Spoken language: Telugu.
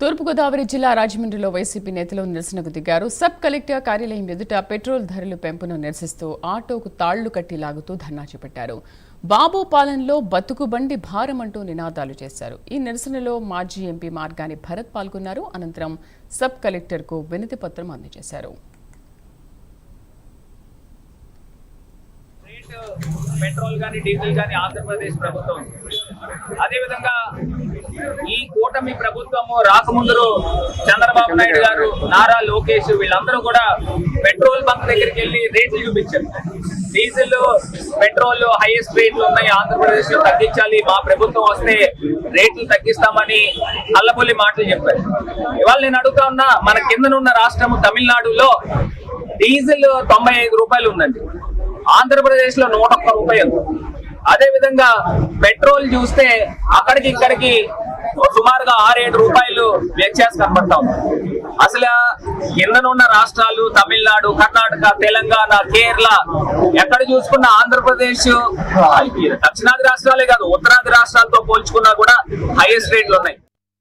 తూర్పుగోదావరి జిల్లా రాజమండ్రిలో వైసీపీ నేతలు నిరసనకు దిగారు. సబ్ కలెక్టర్ కార్యాలయం ఎదుట పెట్రోల్ ధరలు పెంపును నిరసిస్తూ ఆటోకు తాళ్లు కట్టి లాగుతూ ధర్నా చేపట్టారు. బాబు పాలనలో బతుకు బండి భారం అంటూ నినాదాలు చేశారు. ఈ నిరసనలో మాజీ ఎంపీ మార్గాని భరత్ పాల్గొన్నారు. అనంతరం సబ్ కలెక్టర్కు వినతి పత్రం అందజేశారు. పెట్రోల్ గానీ డీజిల్ గానీ ఆంధ్రప్రదేశ్ ప్రభుత్వం, అదేవిధంగా ఈ కూటమి ప్రభుత్వము రాకముందు చంద్రబాబు నాయుడు గారు, నారా లోకేష్ వీళ్ళందరూ కూడా పెట్రోల్ బంక్ దగ్గరికి వెళ్ళి రేట్లు చూపించారు. డీజిల్ పెట్రోల్ హైయెస్ట్ రేట్లు ఉన్నాయి, ఆంధ్రప్రదేశ్ లో తగ్గించాలి, మా ప్రభుత్వం వస్తే రేట్లు తగ్గిస్తామని అల్లబొల్లి మాటలు చెప్పారు. ఇవాళ నేను అడుగుతా ఉన్నా, మన కిందనున్న రాష్ట్రం తమిళనాడులో డీజిల్ 95 రూపాయలు ఉందండి, ఆంధ్రప్రదేశ్ లో 101 రూపాయలు. అదే విధంగా పెట్రోల్ చూస్తే అక్కడికి ఇక్కడికి సుమారుగా 6-7 రూపాయలు వ్యత్యాసం కనబడతా ఉంది. అసలు కిందనున్న రాష్ట్రాలు తమిళనాడు, కర్ణాటక, తెలంగాణ, కేరళ ఎక్కడ చూసుకున్న ఆంధ్రప్రదేశ్ దక్షిణాది రాష్ట్రాలే కాదు ఉత్తరాది రాష్ట్రాలతో పోల్చుకున్నా కూడా హైయెస్ట్ రేట్లు ఉన్నాయి.